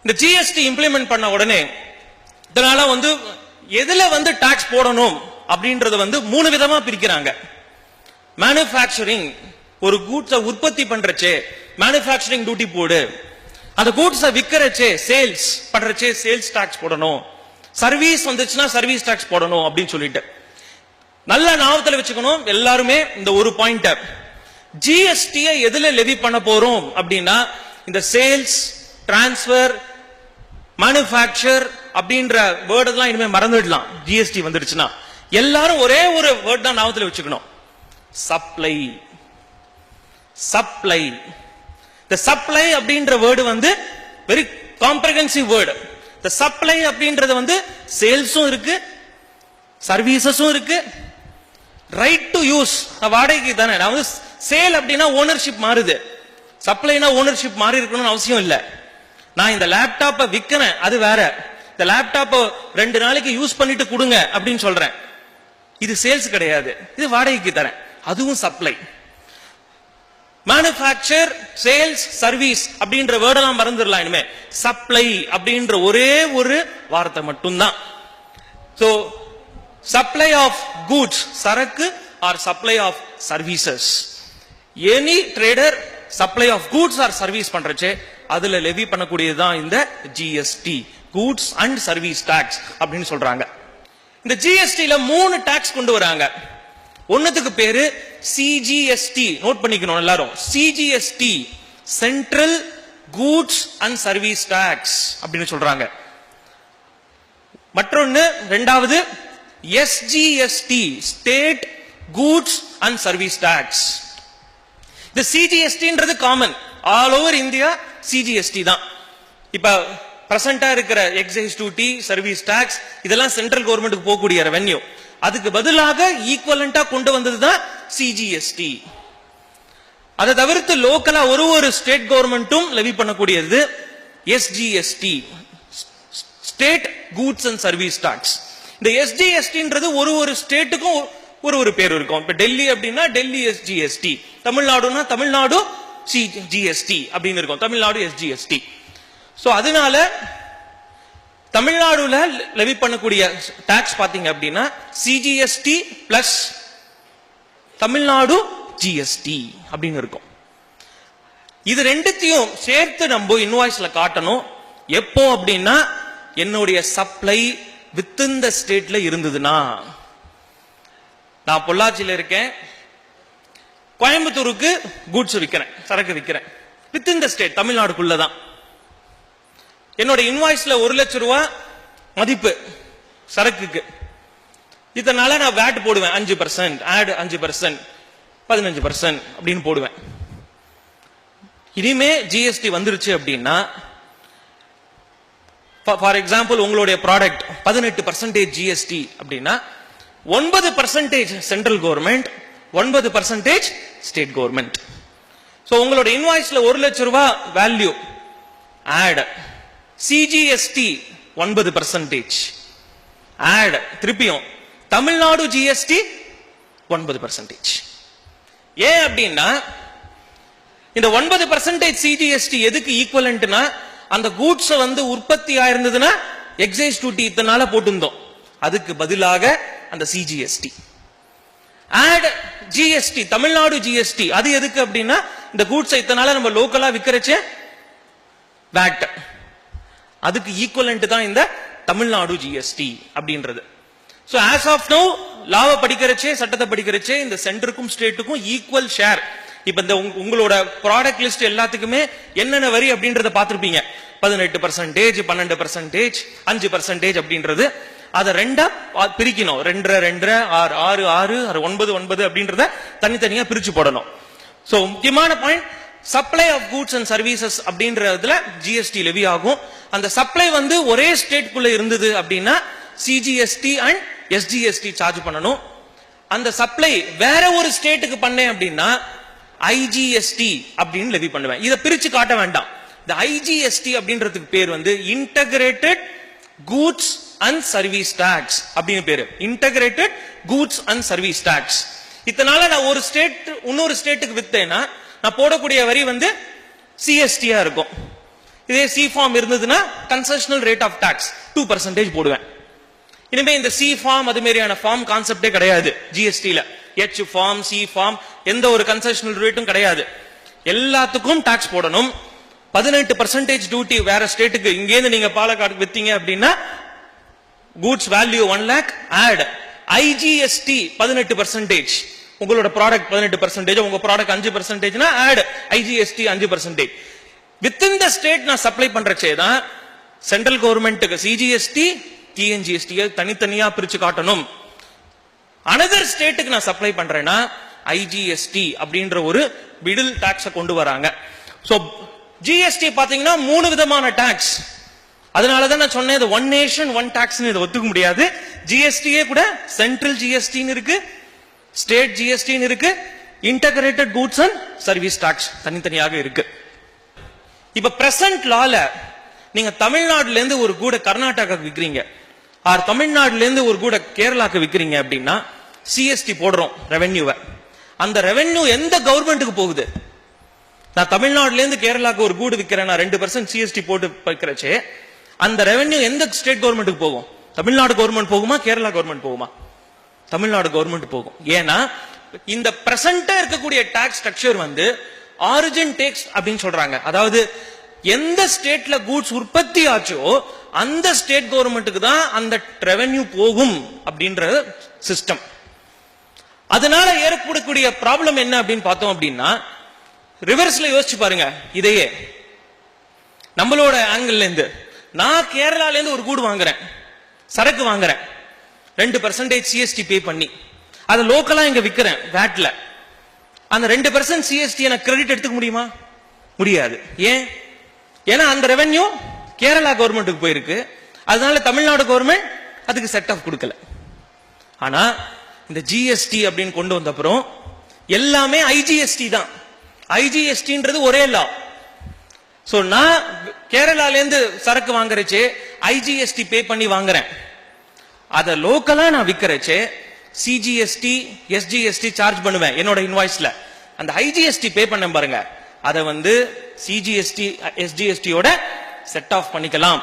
இந்த GST implement பண்ண உடனே இதனால எதுல டாக்ஸ் போடணும் அப்படின்றத 3 விதமா பிரிக்கிறாங்க. மேனுஃபேக்சரிங், ஒரு கூட்ஸை உற்பத்தி பண்றச்சே மேனுஃபேக்சரிங் டியூட்டி போடு, அந்த கூட்ஸை விற்கிறச்சே சேல்ஸ் பண்றச்சே சேல்ஸ் டாக்ஸ் போடணும், சர்வீஸ் வந்துச்சுன்னா சர்வீஸ் டாக்ஸ் போடணும் அப்படின்னு சொல்லிட்டு நல்ல ஞாபகத்துல வச்சுக்கணும் எல்லாருமே. இந்த ஒரு பாயிண்ட், ஜிஎஸ்டியை எதுல லெவி பண்ண போறோம் அப்படின்னா இந்த சேல்ஸ், டிரான்ஸ்பர், மேனுஃபேக்சர் அப்படின்ற வேர்ட் எல்லாம் இனிமே மறந்துடலாம். ஜிஎஸ்டி வந்துடுச்சுன்னா எல்லாரும் ஒரே ஒரு வேர்ட் தான் ஞாபகத்துல வச்சுக்கணும், சப்ளை. சப்ளை, இந்த சப்ளை அப்படின்ற வேர்டு வெரி காம்ப்ரஹென்சிவ் வேர்டு. இந்த சப்ளை அப்படின்றது சேல்ஸும் இருக்கு, சர்வீசஸும் இருக்கு, ரைட் டு யூஸ் வாடகைக்கு தானே. நான் சேல் அப்படின்னா ஓனர்ஷிப் மாறுது, சப்ளைனா ஓனர்ஷிப் மாறி இருக்கணும்னு அவசியம் இல்லை. நான் இந்த லேப்டாப்பை விற்கிறேன், அது வேற. இந்த லேப்டாப்பை 2 நாளைக்கு யூஸ் பண்ணிட்டு கொடுங்க அப்படின்னு சொல்றேன், இது சேல்ஸ் கிடையாது, இது வாடகைக்கு தரேன், அதுவும் சப்ளை. மேனுஃபேக்சர், சேல்ஸ், சர்வீஸ் அப்படின்ற வேர்டெல்லாம் மறந்துடலாம் இனிமே. சப்ளை அப்படின்ற ஒரே ஒரு வார்த்தை மட்டும்தான். சோ சப்ளை ஆஃப் கூட்ஸ், சரக்கு, or supply of services. Any trader supply of goods or service பண்றச்சே அதுல லெவி பண்ணக்கூடியதுதான் இந்த GST, goods and service tax அப்படின்னு சொல்றாங்க. இந்த ஜிஎஸ்டில 3 டாக்ஸ் கொண்டு வராங்க. ஒன்னுக்கு பேரு சிஜிஎஸ்டி, நோட் பண்ணிக்கணும் எல்லாரும். CGST, central goods and service tax அப்படின்னு சொல்றாங்க. மற்றொன்னு ரெண்டாவது SGST, state goods and service tax. இந்த சிஜிஎஸ்டின்றது common all over India, CGST தான். இப்ப பிரசன்டா இருக்கிற எக்ஸைஸ் டியூட்டி, சர்வீஸ் டாக்ஸ் இதெல்லாம் சென்ட்ரல் கவர்மெண்ட்டுக்கு போகக்கூடிய ரெவென்யூ. அதுக்கு பதிலாக ஈக்குவலண்டா கொண்டு வந்ததுதான் சிஜிஎஸ்டி. அதை தவிர்த்து லோக்கலா ஒரு ஸ்டேட் கவர்மெண்ட்டும் லெவி பண்ணக்கூடியது SGST, state goods and service tax. இந்த எஸ்ஜிஎஸ்டின்றது ஒரு ஸ்டேட்டுக்கும் ஒரு பேர் இருக்கும். இப்ப டெல்லி அப்படின்னா டெல்லி எஸ்ஜிஎஸ்டி, தமிழ்நாடுனா தமிழ்நாடு ஜிஎஸ்டி அப்படின்னு இருக்கும், தமிழ்நாடு எஸ்ஜிஎஸ்டி. சோ அதனால தமிழ்நாடுல லெவி பண்ணக்கூடிய டாக்ஸ் பாத்தீங்க அப்படின்னா சிஜிஎஸ்டி பிளஸ் தமிழ்நாடு ஜிஎஸ்டி அப்படின்னு இருக்கும். இது ரெண்டுத்தையும் சேர்த்து நம்ம இன்வாய்ஸ்ல காட்டணும். எப்போ அப்படின்னா என்னுடைய சப்ளை வித்தின் த ஸ்டேட்ல இருந்ததுன்னா. நான் பொள்ளாச்சியில இருக்கேன், கோயம்புத்தூருக்கு கூட்ஸ் விற்கிறேன், சரக்கு விற்கிறேன், வித்தின் த ஸ்டேட், தமிழ்நாடுக்குள்ளதான். என்னோட இன்வாய்ஸ்ல 1 லட்சம் ரூபாய் மதிப்பு சரக்குக்கு. இதனால நான் வேட் போடுவேன் 5%, ஆட் 5%, 15% அப்படின்னு போடுவேன். இனிமே ஜிஎஸ்டி வந்துருச்சு அப்படின்னா, ஃபார் எக்ஸாம்பிள் உங்களுடைய ப்ராடக்ட் 18% ஜிஎஸ்டி அப்படின்னா 9% central government, 9% state government. So உங்களோட இன்வாய்ஸ்ல 1 லட்சம் ரூபாய் வேல்யூ, ஆட் சிஜிஎஸ்டி 9%, ஆட் திருப்பியும் தமிழ்நாடு ஜிஎஸ்டி 9%. ஏன் அப்படின்னா இந்த 9% சிஜிஎஸ்டி எதுக்கு ஈக்குவலன்ட்னா, அந்த கூட்ஸ் உற்பத்தி ஆயிருந்ததுன்னா எக்ஸைஸ் டியூட்டி இத்தனால போட்டிருந்தோம், அதுக்கு பதிலாக அந்த CGST. Add GST, Tamil Nadu GST, அது எதுக்கு அப்படின்னா இந்த கூட்ஸ் இத்தனால நம்ம லோக்கலா விக்கிறச்சே வேட், அதுக்கு ஈக்குவலன்ட் தான் இந்த தமிழ்நாடு ஜிஎஸ்டி அப்படின்றது. சோ ஆஸ் ஆஃப் நவ லாவை படிக்கிறச்சே, சட்டத்தை படிக்கிறச்சே இந்த சென்டருக்கும் ஸ்டேட்டுக்கும் ஈக்குவல் ஷேர். இப்ப இந்த உங்களோட ப்ராடக்ட் லிஸ்ட் எல்லாத்துக்குமே என்னென்ன வரி அப்படின்றத பார்த்திருப்பீங்க. 18%, 12%, 5% அப்படின்றது. அதை 2 பிரிக்கணும், 2, 2, 6, 6, 6, 9 அப்படின்றத தனித்தனியா பிரிச்சு போடணும். சோ முக்கியமான point, supply of goods and services அப்படின்றதுல ஜிஎஸ்டி லெவி ஆகும். அந்த சப்ளை ஒரே ஸ்டேட்குள்ள இருந்தது அப்படின்னா சிஜிஎஸ்டி அண்ட் எஸ்ஜிஎஸ்டி சார்ஜ் பண்ணணும். அந்த சப்ளை வேற ஒரு ஸ்டேட்டுக்கு பண்ணேன் அப்படின்னா ஐஜிஎஸ்டி அப்படின்னு லெவி பண்ணுவேன். இதை பிரிச்சு காட்ட வேண்டாம். இந்த ஐஜிஎஸ்டி அப்படின்றதுக்கு பேர் integrated goods and service tax அப்படின்னு பேரு. Integrated goods and service tax. இதனால நான் ஒரு ஸ்டேட் இன்னொரு ஸ்டேட்டுக்கு வித்தேன்னா நான் போடக்கூடிய வரி சிஎஸ்டியா இருக்கும். இதே சி ஃபார்ம் இருந்ததுன்னா கன்செஷனல் ரேட் ஆஃப் டாக்ஸ் 2% போடுவேன். இனிமே இந்த சி ஃபார்ம் அது மாதிரியான ஃபார்ம் கான்செப்டே கிடையாது ஜிஎஸ்டில. எச் ஃபார்ம், சி ஃபார்ம், எந்த ஒரு கன்செஷனல் ரேட்டும் கிடையாது. எல்லாத்துக்கும் டாக்ஸ் போடணும். 18% டியூட்டி வேற ஸ்டேட்டுக்கு, இங்கேருந்து நீங்க பாலக்காடு வித்தீங்க அப்படின்னா goods value 1 lakh add IGST 18%, உங்களோட ப்ராடக்ட் 18%, உங்க product 5% add IGST 5%. Within the state நான் சப்ளை பண்றச்சே தான் சென்ட்ரல் கவர்மெண்ட்டுக்கு சிஜிஎஸ்டி டிஎன்ஜிஎஸ்டி தனித்தனியா பிரிச்சு காட்டணும். அனதர் ஸ்டேட்டுக்கு நான் சப்ளை பண்றேன்னா ஐஜிஎஸ்டி அப்படின்ற ஒரு மிடில் டாக்ஸை கொண்டு வராங்க. சோ ஜிஎஸ்டி பாத்தீங்கன்னா 3 விதமான டாக்ஸ். அதனாலதான் நான் சொன்னேன் ஒன் நேஷன் ஒன் டாக்ஸ் இதை ஒத்துக்க முடியாது. ஜிஎஸ்டியே கூட சென்ட்ரல் ஜிஎஸ்டி இருக்கு, ஸ்டேட் ஜிஎஸ்டி இருக்கு, integrated goods and service tax தனித்தனியாக இருக்கு. இப்ப பிரசன்ட் லால நீங்க தமிழ்நாடுல இருந்து ஒரு கூட கர்நாடகாக்கு விக்கிறீங்க, ஆர் தமிழ்நாடுல இருந்து ஒரு கூட கேரளாக்கு விக்கிறீங்க அப்படின்னா சிஎஸ்டி போடுறோம் ரெவென்யூவை. அந்த ரெவென்யூ எந்த கவர்மெண்ட்டுக்கு போகுது? நான் தமிழ்நாடுல இருந்து கேரளாக்கு ஒரு கூடு விக்கிறேன், நான் 2% சிஎஸ்டி போட்டு வைக்கிறச்சே அந்த ரெவென்யூ எந்த ஸ்டேட் கவர்மெண்ட்டுக்கு போகும்? தமிழ்நாடு கவர்மெண்ட் போகுமா, கேரளா கவர்மெண்ட் போகுமா? தமிழ்நாடு கவர்மெண்ட் போகும். ஏன்னா இந்த பிரசன்டா இருக்கக்கூடிய டாக்ஸ் ஸ்ட்ரக்சர் வந்து ஆரிஜின் டேக்ஸ் அப்படின்னு சொல்றாங்க. அதாவது எந்த ஸ்டேட்ல கூட்ஸ் உற்பத்தி ஆச்சோ அந்த ஸ்டேட் கவர்மெண்ட்டுக்கு தான் அந்த ரெவென்யூ போகும் அப்படின்ற சிஸ்டம். அதனால ஏற்படக்கூடிய ப்ராப்ளம் என்ன அப்படின்னு பார்த்தோம் அப்படின்னா, ரிவர்ஸ்ல யோசிச்சு பாருங்க. இதையே நம்மளோட ஆங்கிள் இருந்து நான் கேரளால இருந்து ஒரு கூடு வாங்குறேன், சரக்கு வாங்குறேன், 2% சிஎஸ்டி பே பண்ணி அதை லோக்கலா இங்க விக்கிறேன் வேட்ல. அந்த 2% சிஎஸ்டி எனக்கு கிரெடிட் எடுத்துக்க முடியுமா? முடியாது. ஏன்? ஏன்னா அந்த ரெவென்யூ கேரளா கவர்மெண்ட்டுக்கு போயிருக்கு. அதனால தமிழ்நாடு கவர்மெண்ட் அதுக்கு செட் ஆஃப் கொடுக்கல. ஆனா இந்த ஜிஎஸ்டி அப்படின்னு கொண்டு வந்த அப்புறம் எல்லாமே ஐஜிஎஸ்டி தான். ஐஜிஎஸ்டின்றது ஒரே லா. சோ நான் கேரளால இருந்து சரக்கு வாங்குறச்சே ஐஜிஎஸ்டி பே பண்ணி வாங்குறேன். அத லோக்கலா நான் விக்கிறச்சே சிஜிஎஸ்டி எஸ்ஜிஎஸ்டி சார்ஜ் பண்ணுவேன் என்னோட இன்வாய்ஸ்ல. அந்த ஐஜிஎஸ்டி பே பண்ண பாருங்க, அதை வந்து சிஜிஎஸ்டி எஸ்ஜிஎஸ்டியோட செட் ஆஃப் பண்ணிக்கலாம்.